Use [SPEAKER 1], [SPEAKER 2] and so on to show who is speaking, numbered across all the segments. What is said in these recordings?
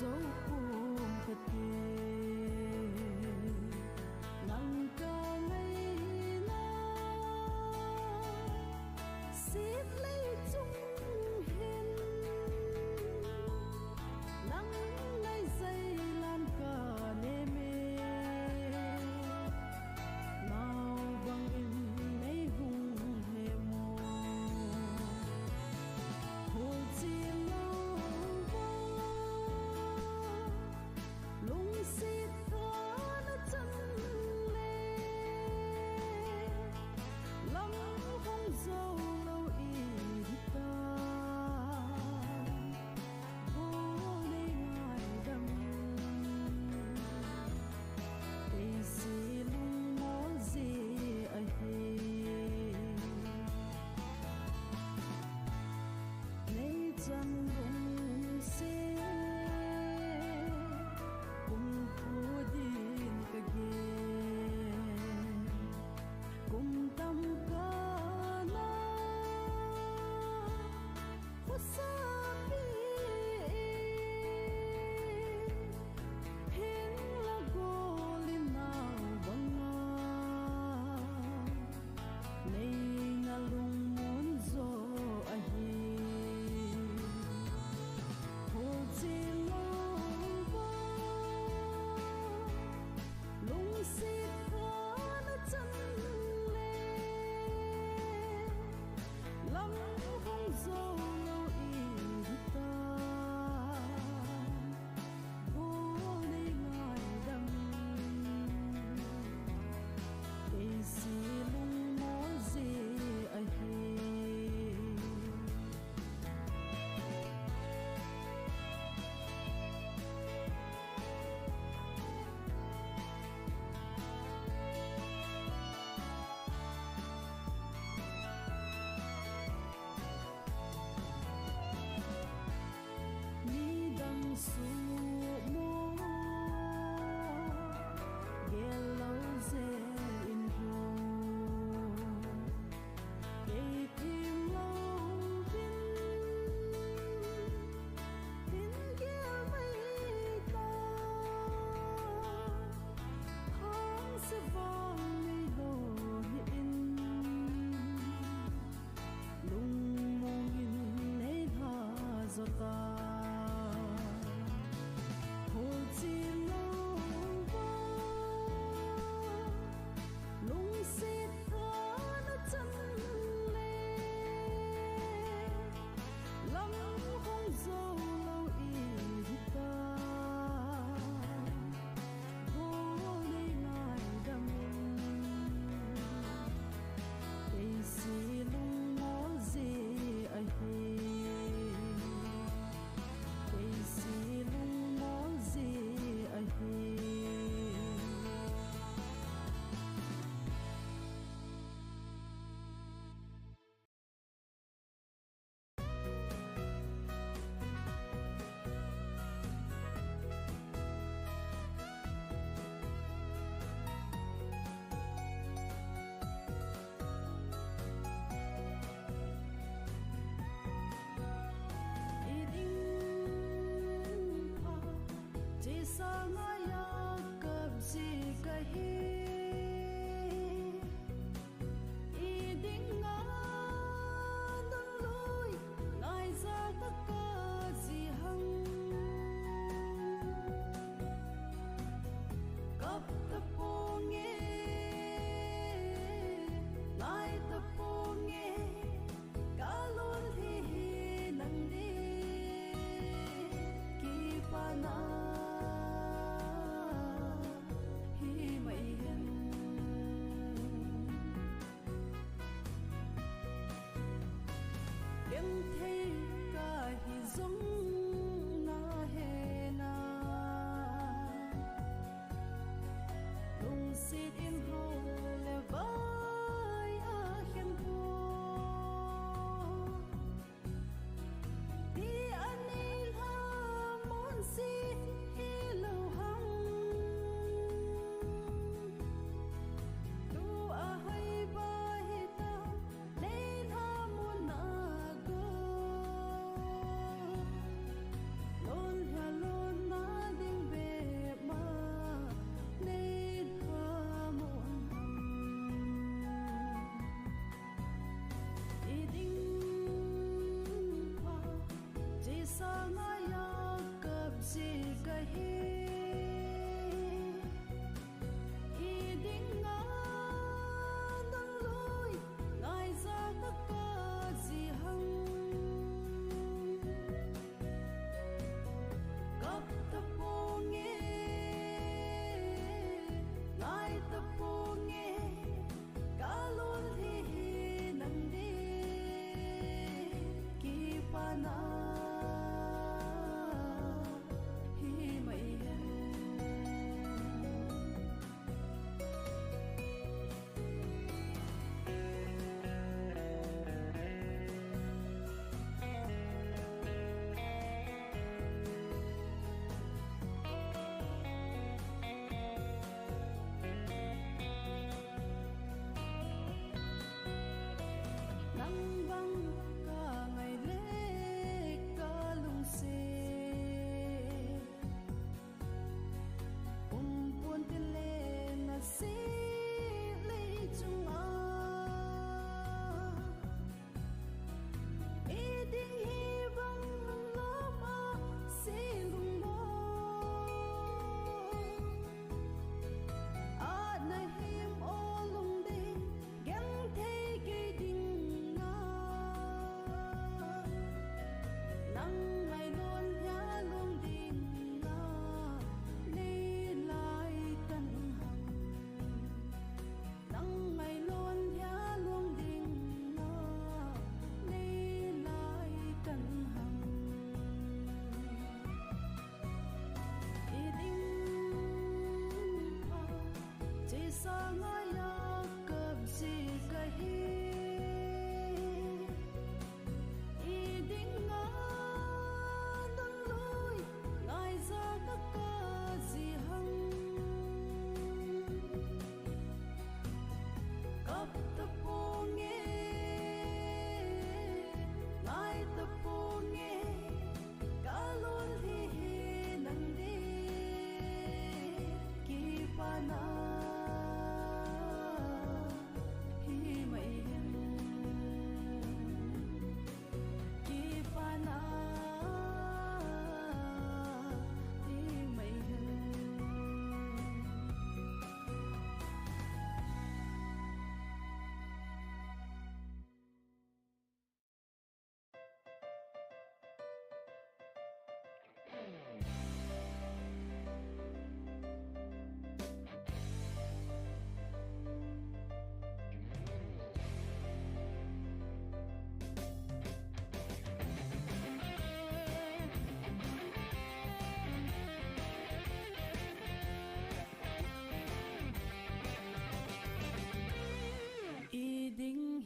[SPEAKER 1] dấu cùng thật kề nắng ca ngày na xếp lấy chung hiền nắng ngày dây lan cả nê mê nào bằng in mấy vùng hè mồ hồ chim lâu lung xịt thở nó chân lê lắm không dâu lâu ý ta vô đây ngài đâm tây xì lung mó gì ai hề lấy chân lung xê cùng khu điên cả ghê cùng tâm ca na khuất xa bi hiến là cô lên nào bằng nga này ngà lung muốn gió ai hồ chim lâu lung xịt thở nó chân lê lắm không dâu lâu ý ta vô đây ngài đâm cây xì lung mó gì ai hề su mô ghé lâu dễ in hồ cây tim lâu vinh vinh ghé mây ta tháng sẽ vang mây đồ in lung mong in lấy tha giọt ta hồ chim lâu lung xịt thở nó chân lê lắm không dâu lâu ý ta vô đây ngài đâm cây xì lung mó gì ai hề cây xì lung mó gì ai hề mày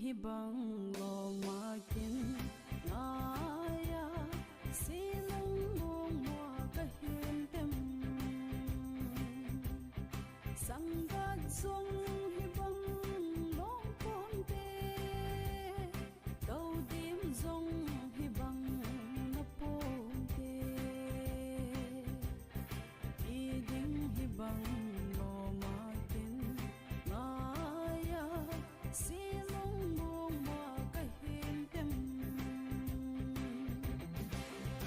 [SPEAKER 1] hi bang lo ma kin ngaya silong mong mo ka hiền tem sang ga song hi bang long con te đâu dim dong hi bang na pon te i ding hi bang lo ma kin ngaya silong mong mo ka hiền tem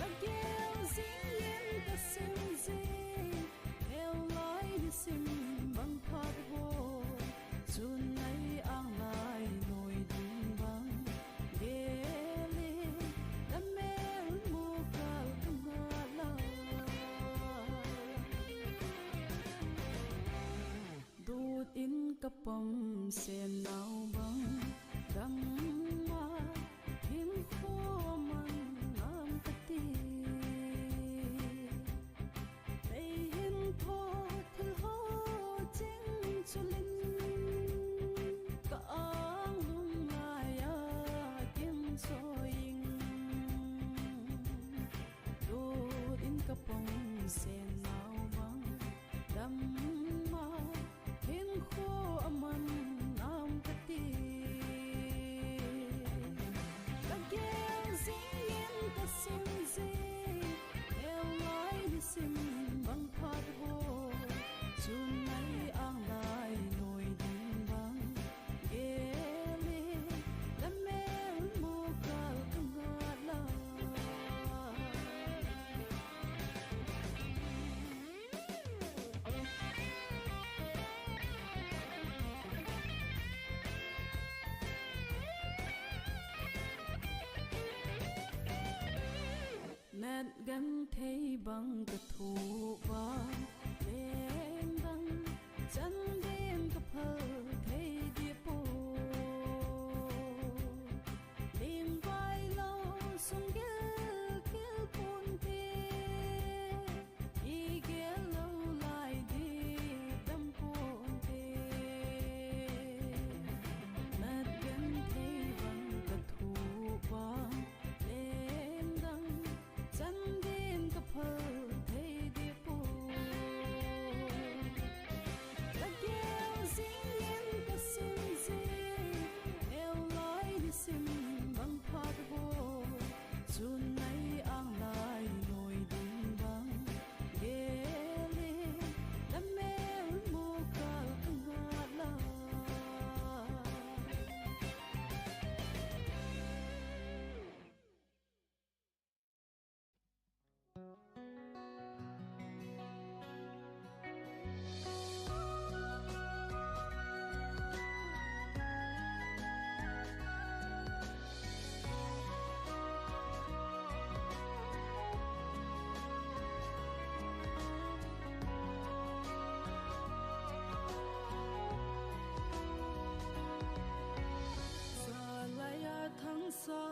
[SPEAKER 1] again sing yen ka sim sim el lai ni sim bang phat ho chun nai ang lai noi ding bang gele la mel mo ka nga la đốt in kapam sen nau bang dam ma him kho man nam kati ei hin tho thil ho ching chulin ka ang lung la ya kim soing đốt in kapam sen nau bang dam ma hin kho man nam kati again singing the sim sim el lai ni sim bang phat ho chun nai ang lai noi ding bang gele la mel mo kal nga la gan thấy bằng cả thủ vang đêm đăng chân đêm gặp hờ thấy địa phố đêm vai lâu sung ghé ghé buồn tê đi ghé lâu lại đi đâm buồn tê mất gan thấy bằng cả thủ vang đêm đăng chân đêm gặp hờ thấy địa phố là kêu dinh yên ta xin gì theo lối đi xin bằng phát hồ chun này ang lại nổi đình băng ghé lên đam mê mô cả ngã la xa lại thăng xa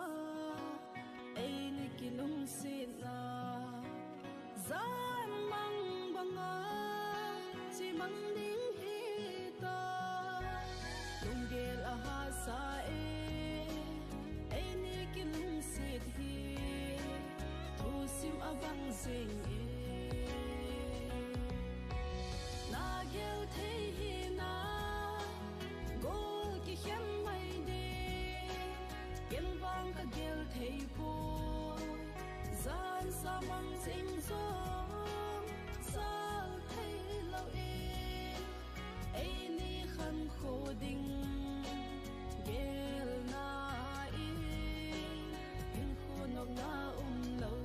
[SPEAKER 1] ai ni kilung xin na gian mang banga chỉ mang ding hi ta lung gel a ha sa ai ni kilung xin hi thu sim avang sing na gel thấy hi na gol ki hiam mai de ken vang ka gel thấy po gian sa mang sing so sa thấy lâu ai ni khan kho ding gel na in kho nok na lâu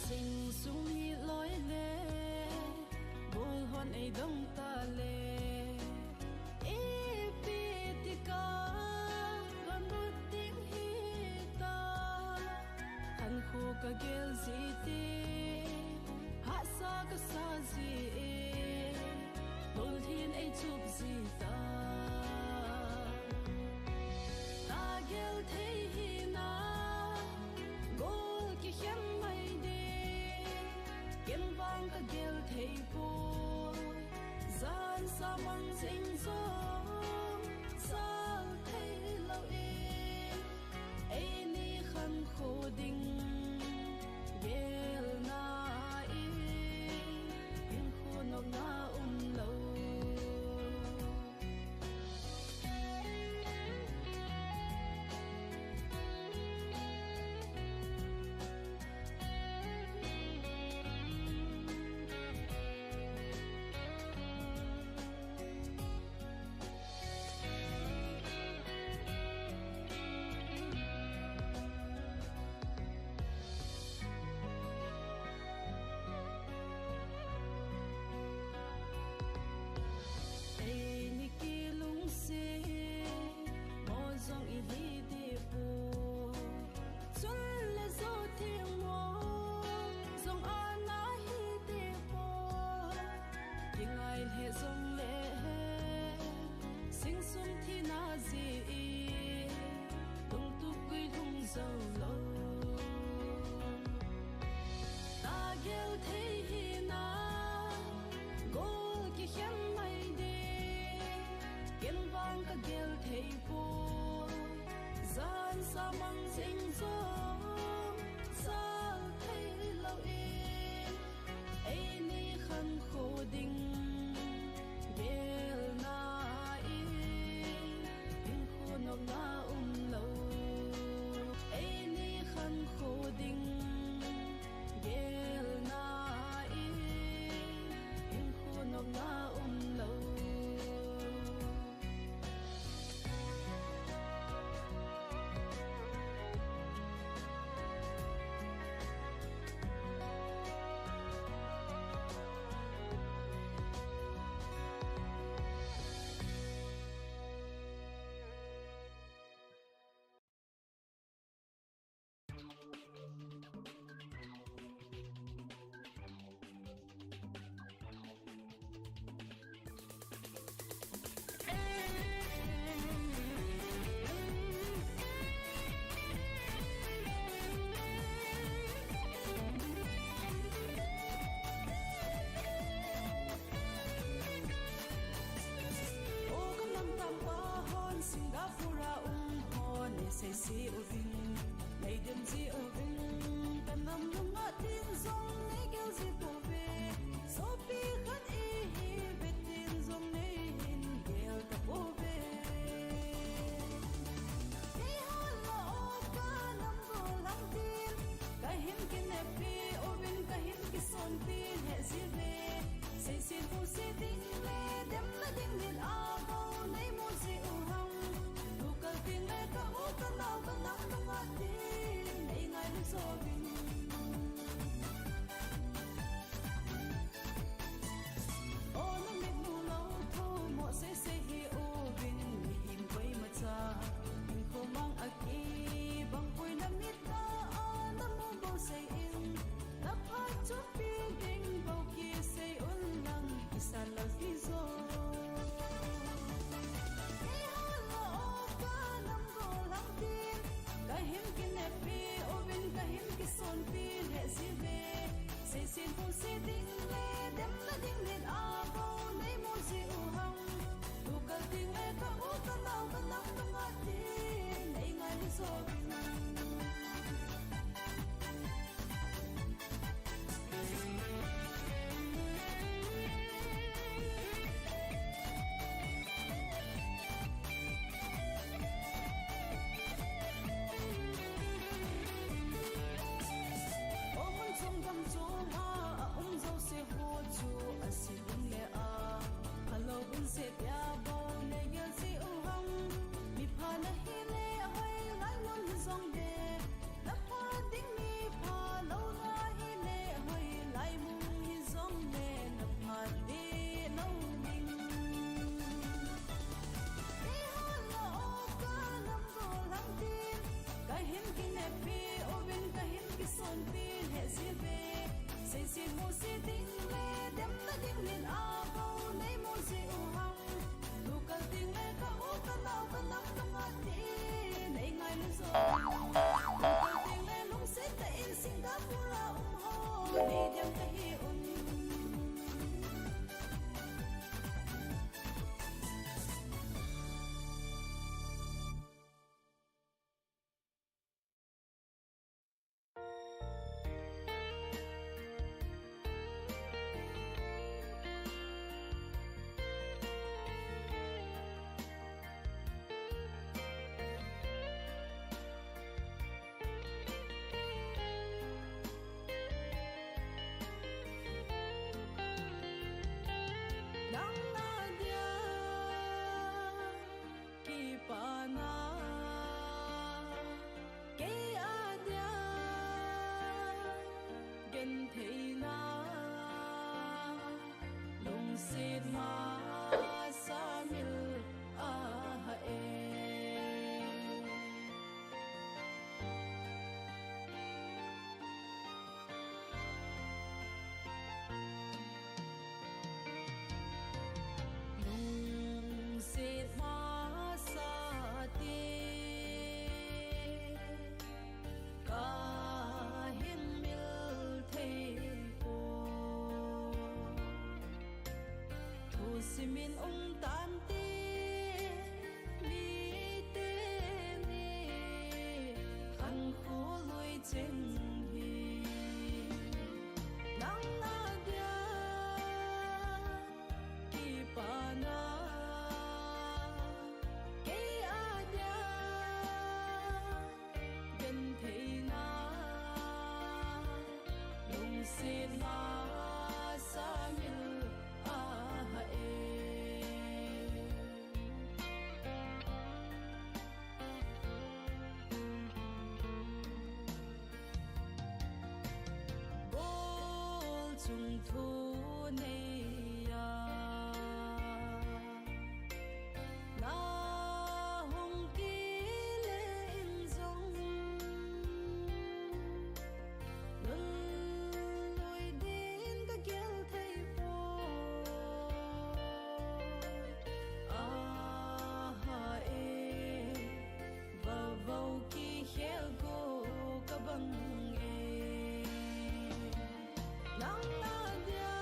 [SPEAKER 1] sing sung hi lối lê bol hon ai dong ta lê e pi ti ca gan bút tiếng hi ta han khu ka gel zi ti ha sa ka sa zi bol hin ai chup zi ta na gel thấy hi na gol ki hiam mai de ken vang ka gel thấy po gian sa mang sing so sa thấy lâu ai ni khan kho ding gel na in kho nok na lâu say si ovin nay dem si ovin tan nam lung a tin zong nay gel si po ve so pi khat e hi betin zong nay hin gel ta po ve hey hala o ka nam go lang tin ka hin kin e pi ovin ka hin ki son tin he si ve say si pu si ding le dem la ding din a go nay mo si u hang lu ka tin le ka o ka na ka nam dong a tin nay ngai lu so vin o na mit nu lo tho mo say say hi o vin mi him pai ma cha in ko mang a ki bang pui na mit na a na mo bo say in na pha chu pi ding bo ki say un lang isa la ki zo hey hala o ka nam go lang tin ka him kin e pi o vin ka him ki son pi he si ve say sin pu si ding le dem la ding din a bo nay mo si u hang tu ka ding le ka o ka nau ka nam dong a tin nay ngai lu so vin Trong gam chôm a dâu se ho chu a si lung le a hello bun se pya bo ne gel si u hang mi pha na hi le hoi lai mon hi zong de na pha ding mi pha lo na hi le hoi lai mung hi zong de na pha de no ding hey hala o ka nam go lang tin ka hin kin e pi o vin ka hin ki son pi he si ve say si mo si ding le dem la ding din a bo nay mo si u hang lu ka ding le ka o ka nau ka nam dong a tin nay ngai lu so lu ka ding le lung se ta in Singapore ho nay dem ta hi un nang na dia ki pa na ke a dia gen thei na lung sit ma sa mil a ha e lung sit ma sa ti ka hin mil thei po thu si min tan ti mi te ni khan khu lui chen hi nang na dia ki pa na ke a dia gen thei na lung sit ma sa mil a ha e bol chung thu nei ya na hong ki le in zong lun loi din ka gel thei po a ha e va vau ki hel go ka bang e nang na dia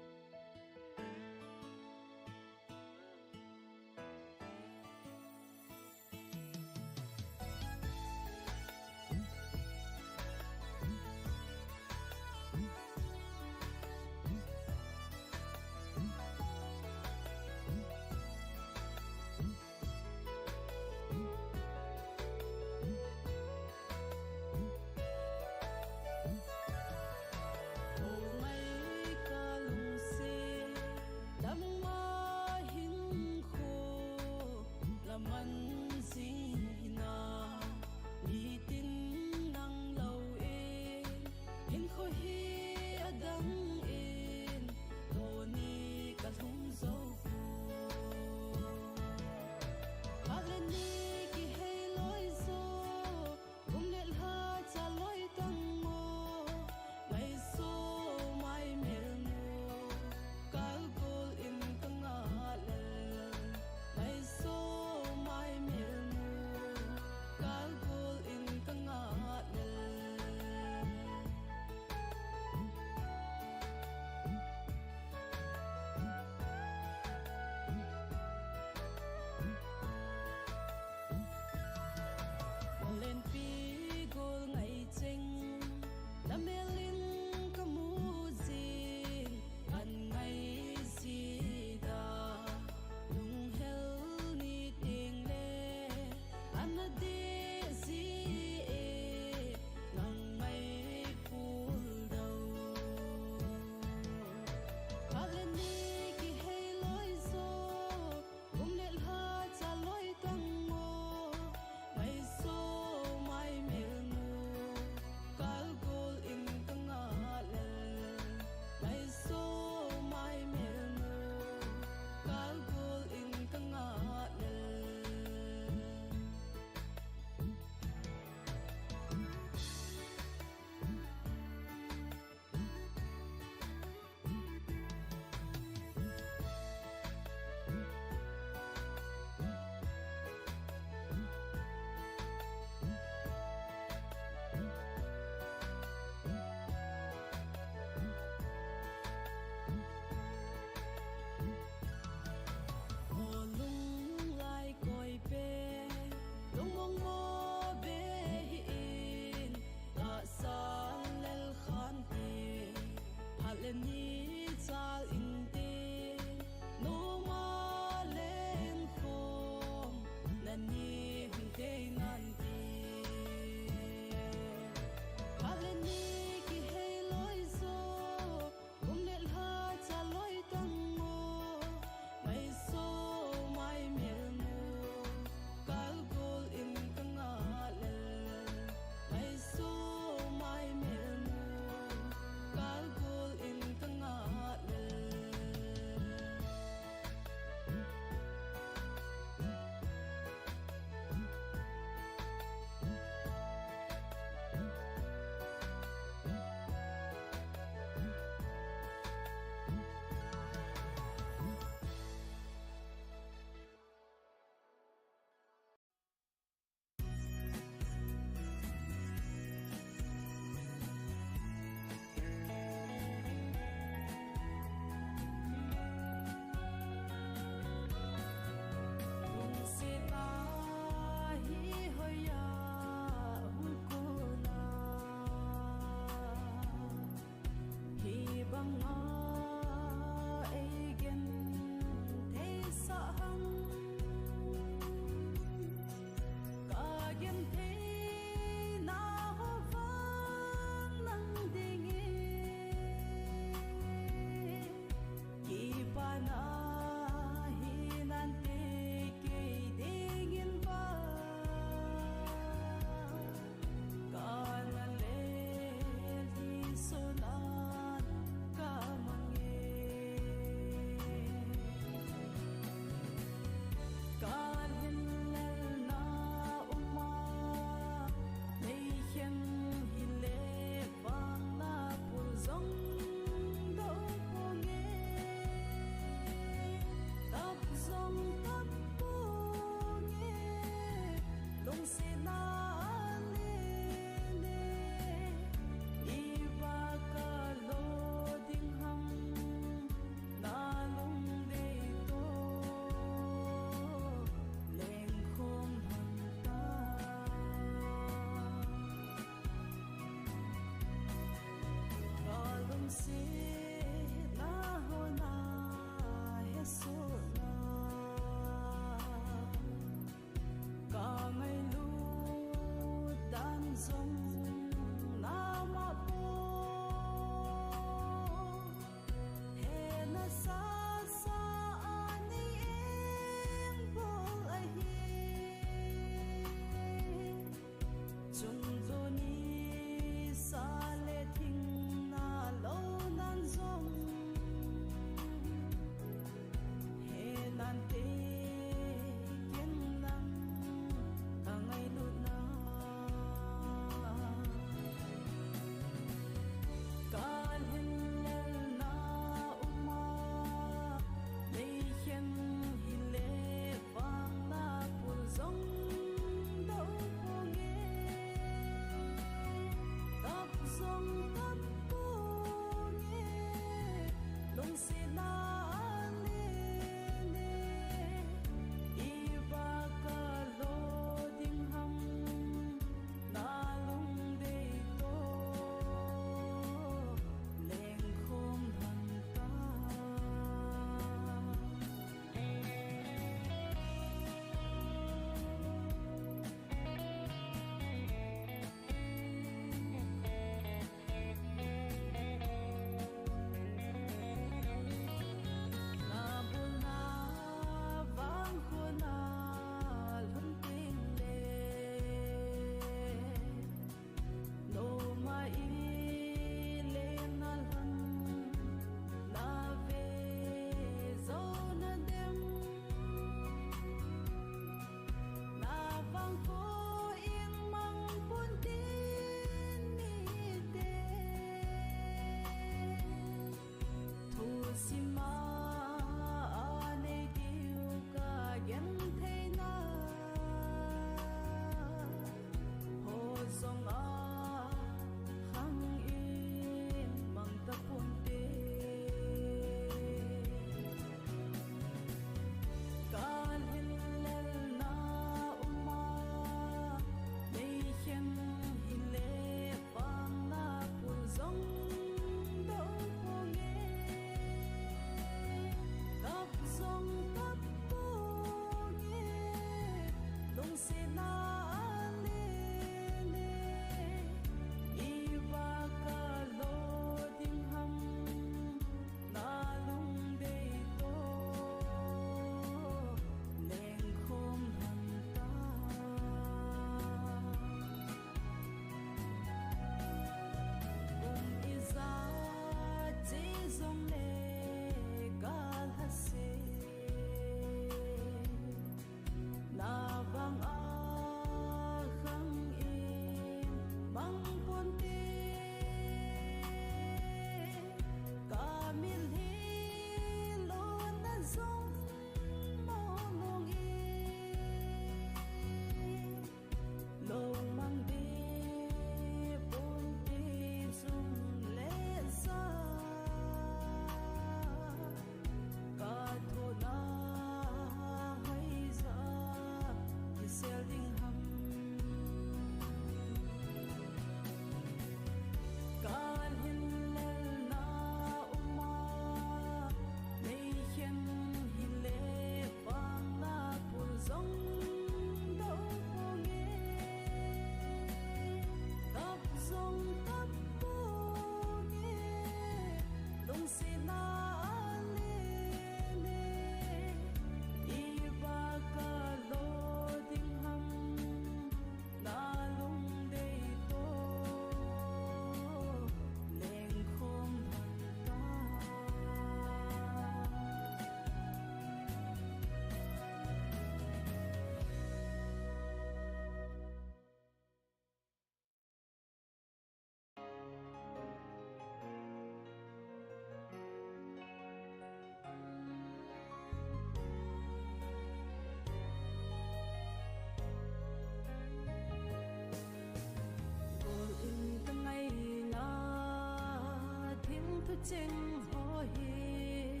[SPEAKER 1] chinh ho hi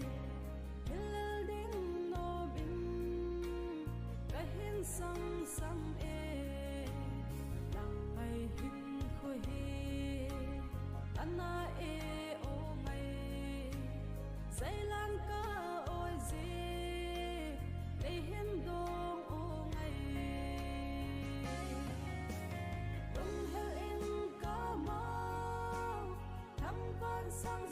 [SPEAKER 1] hil ding no bin ka hin sang sang e lang mai hin kho hi ana e o mai sai lang ka oi zi le hin dong o ngai dong hel in ka ma tham quan sang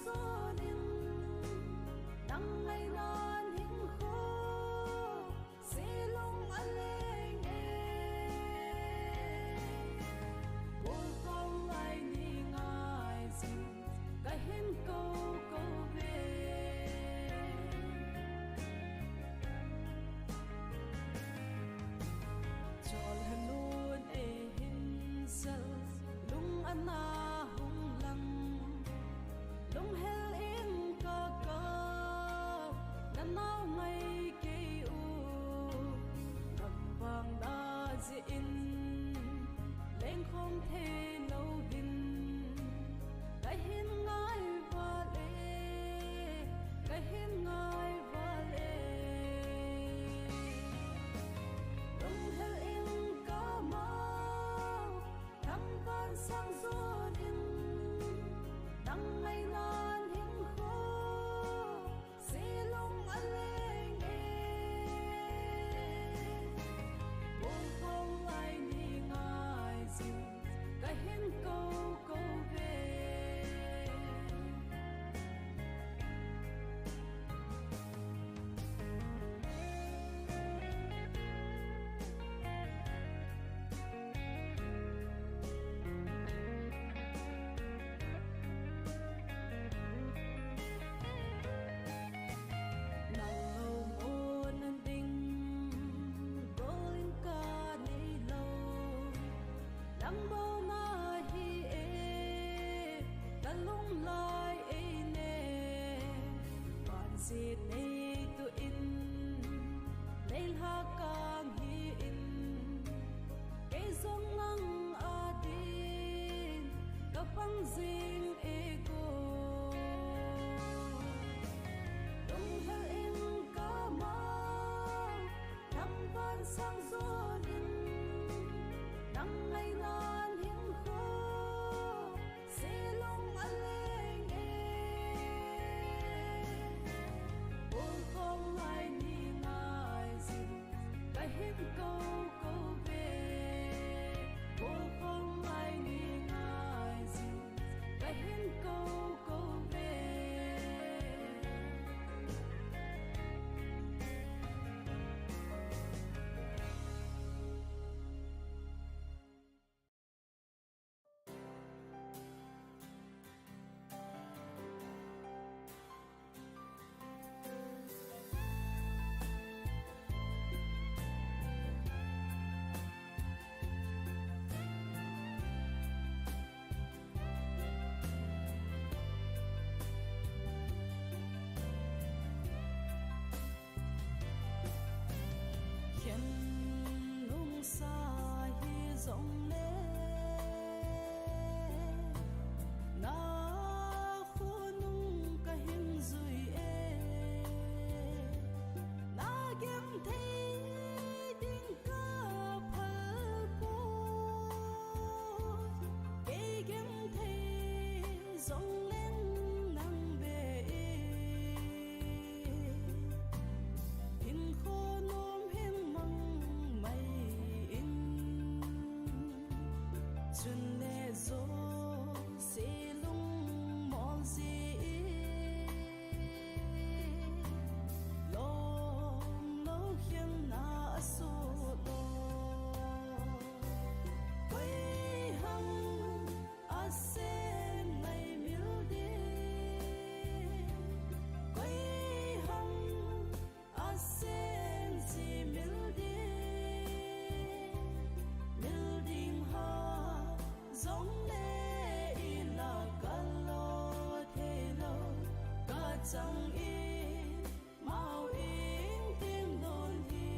[SPEAKER 1] chẳng in mau in tiếng đồn thì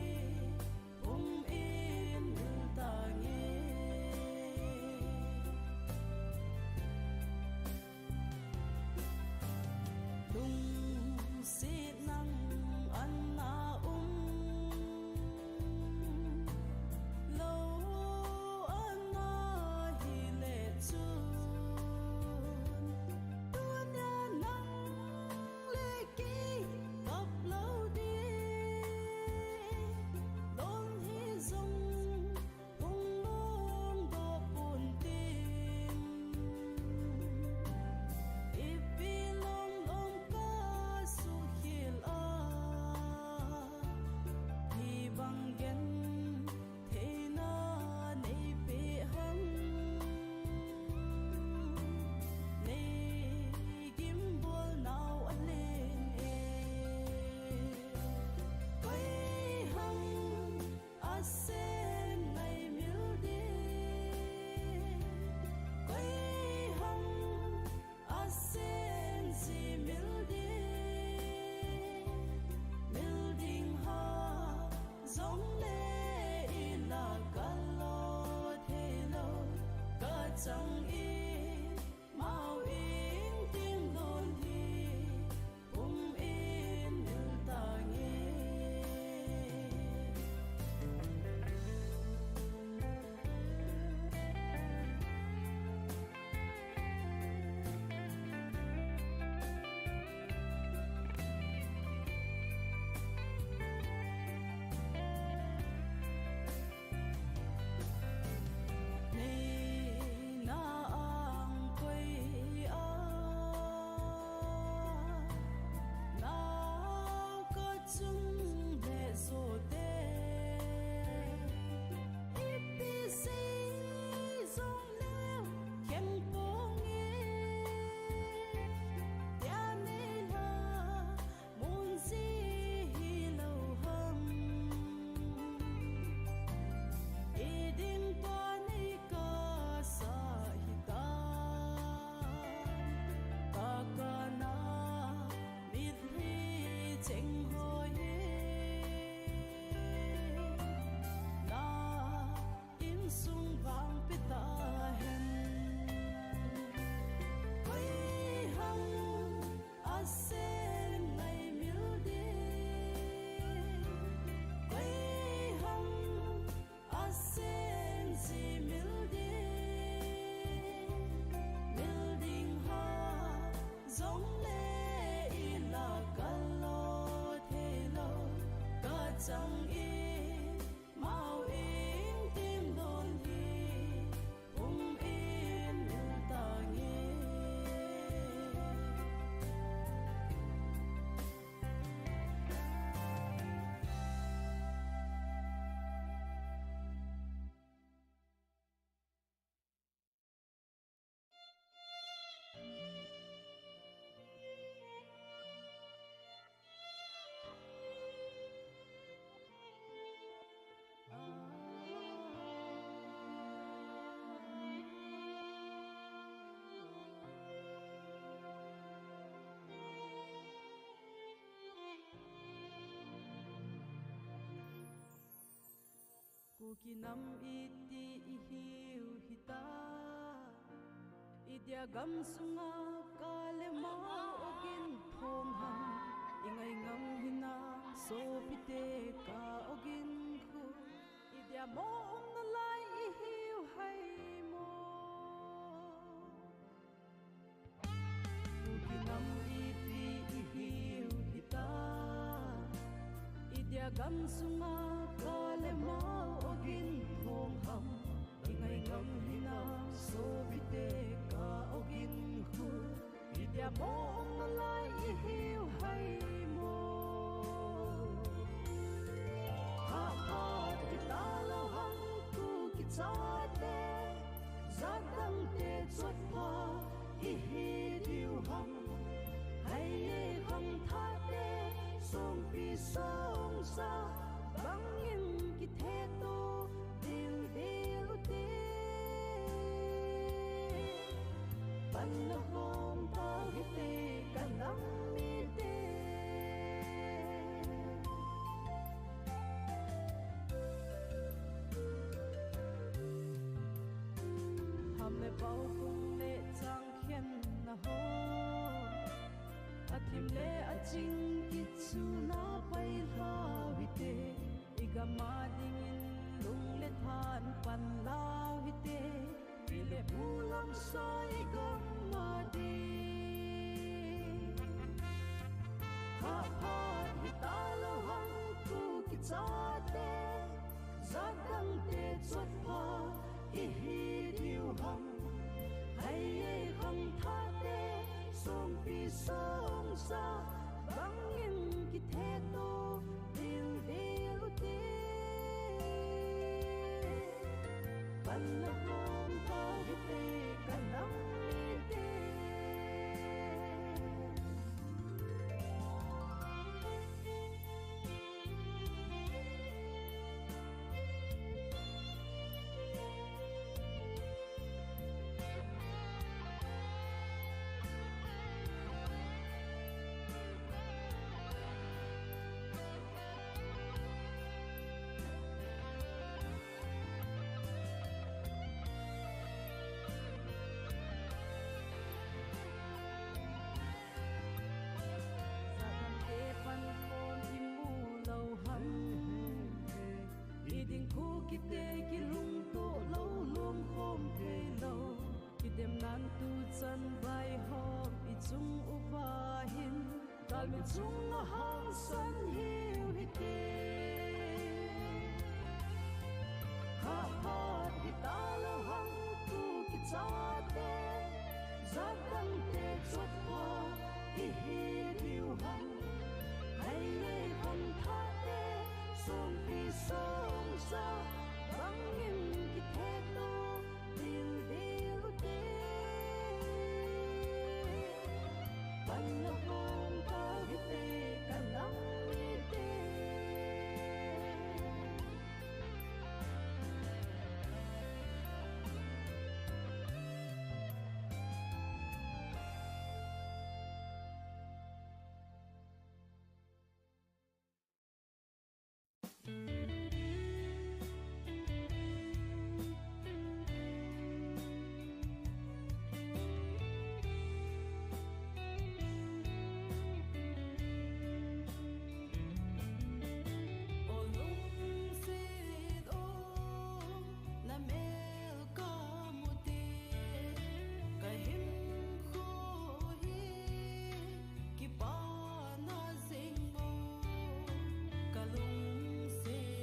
[SPEAKER 1] in như ta nghe lung xít nắng ăn na lâu ăn na hi lệ chun tuôn nhà nắng lệ kỹ gặp lâu đi đón hi dung hùng lung đổ buồn tim ipi long long ca su hiel a hi bang gen thế na nei pe hăng nei kim bol nào anh lên quay hăng a sen ngày miêu đi quay hăng a sen si miêu đi miêu ding ha giống lệ là cả lo thế lo cả chẳng in mau in tiếng đồn thì in như ta nghe nei na ang quay a nào có chung để rồi IPC dòng leo khen phố nghe nhà này là muốn gì lâu hơn idin pani ka sa hitan takana midhi cheng hoi na in sung vang pita hen quay hăng a sen ngày miêu đi quay hăng a sen si miêu đi miêu ding ha giống lệ là cả lo thế lo cả chẳng in mau in tiếng đồn thì in như ta nghe Kuki nam iti ihiu hita Idia gam sunga kale mau ogin thong ham Ingai ngam hina so pite ka ogin khu Idia mo om na lai ihiu hai mo Kuki nam iti ihiu hita Idia gam sunga kale mau ogin thong ham Ingai ngam hina so bite ka ogin khu Idia mo na lai ihiu hai mo Ha ha kita lo hang ku kichate Zadang te chot pa ihi diu ham Hai ye hang tha te song pi song sa bang in ki the to dil dil te pan na hom ta hi te kanam mi te le bao kung le chang khen na ho athim le aching ki chu na pai la wi te igama ding in lung le than pan la wi te ile ulam sai gam ma di ha ha hi ta lo hang tu ki cha te za dang te chot pa hi hi diu hang hai ye hang tha te som pi song sa bang in ki the to dil dil te ban la hom ta hi te kan nam ni te dem nan tu chan vai hom I chung upa hin dal mi chung a hang san hiu hi te ha ha hi ta lo hang tu ki cha te za dang te chot pa hi hi diu hang hai ye hang tha te som pi song sa bang in ki the to dil dil te ban lo hom ta hi te kan lang ni te Kalung se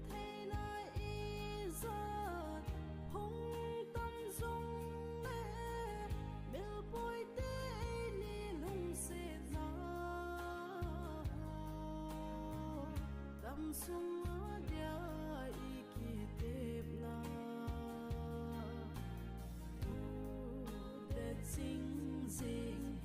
[SPEAKER 1] thấy na y giật hung tâm dung lệ mil bôi tê ni lung xịt na tâm sung ở dia y kỳ tệp na để chính chính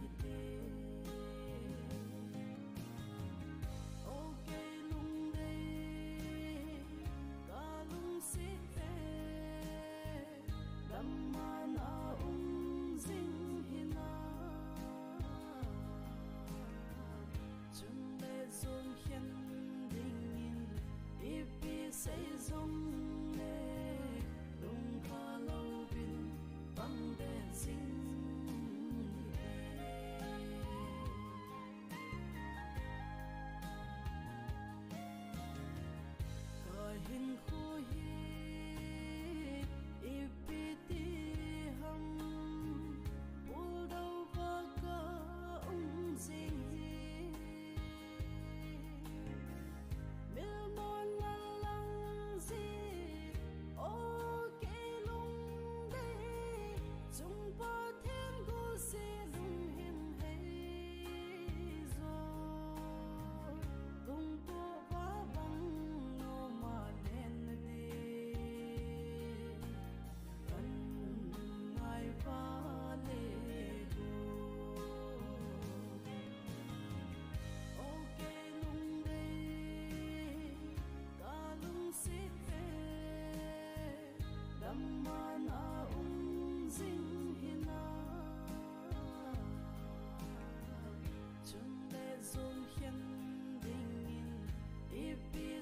[SPEAKER 1] hi say rong lệ lung ca lâu bin băng đèn xinh cờ hình khu hi ipiti hầm u đâu và cả ông gì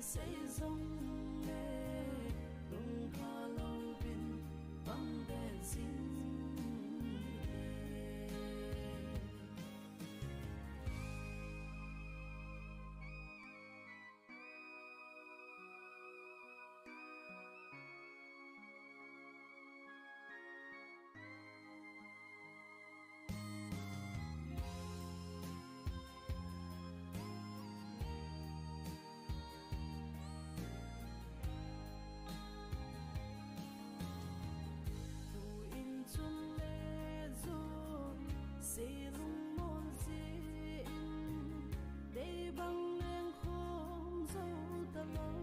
[SPEAKER 1] say rong lệ lung ca lâu bin băng đèn xinh say lung môn xin để băng lên không dấu ta lâu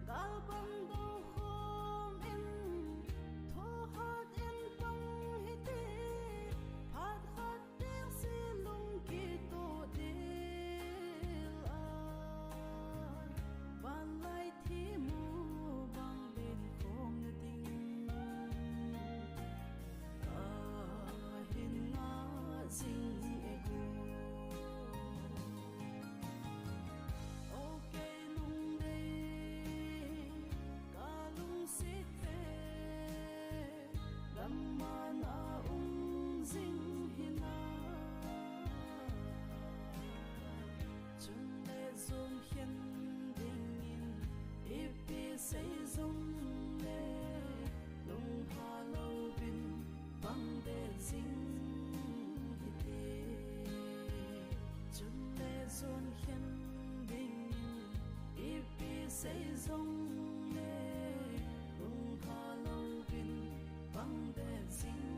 [SPEAKER 1] đã băng đâu không in thô hát in băng hết đi hát hát tiếng xin lung kỳ tổ điệu van lại thi mu băng bên không như tình sing ego okay lung đây ca lung xít về đam man a ding hina chung lệ zoom hiền ding in ipi say zong lệ lung ha lâu bin băng đèn sing zon hiền bình ipi say rong lệ lung ca lâu bin băng đèn xinh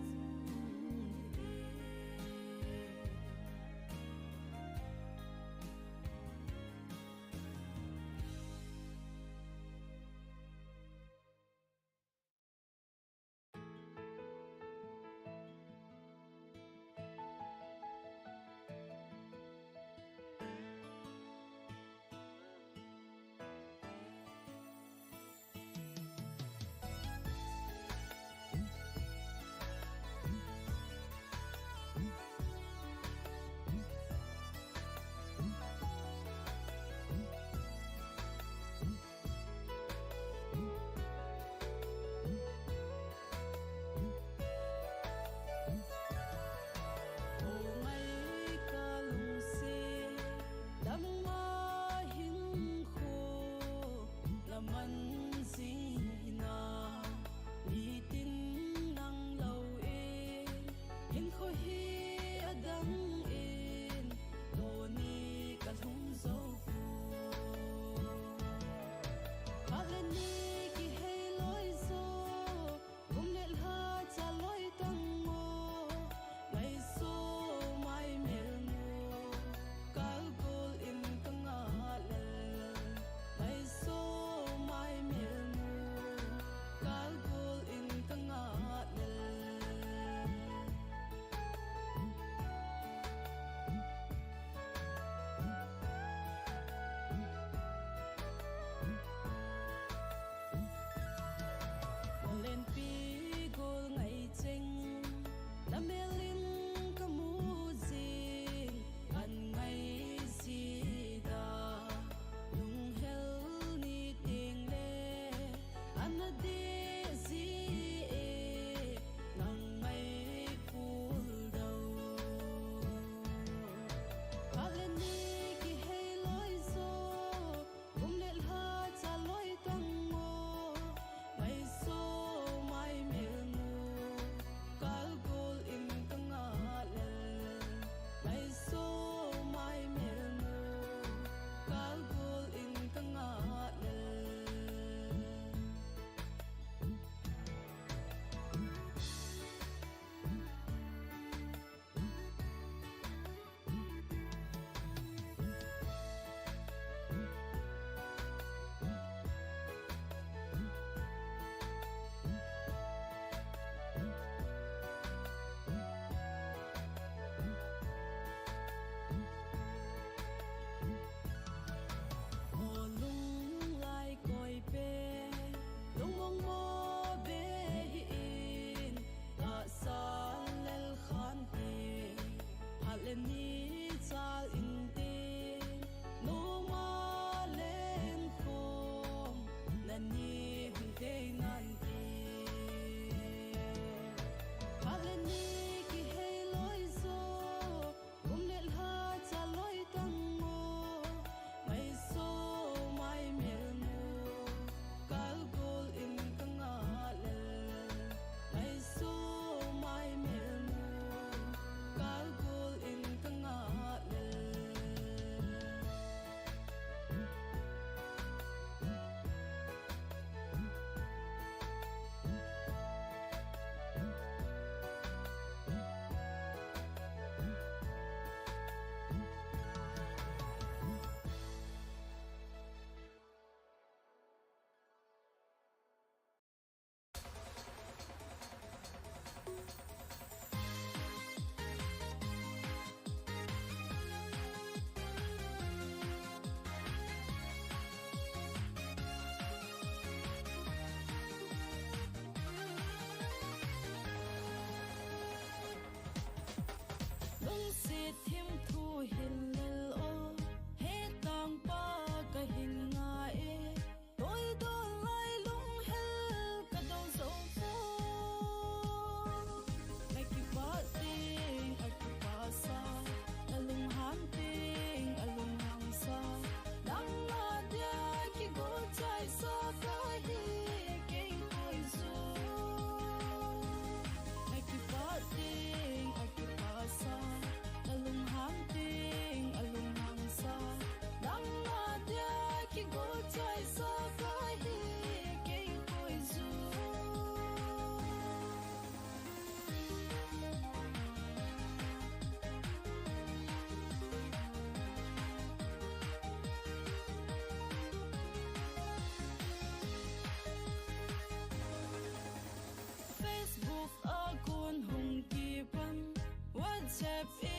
[SPEAKER 1] sep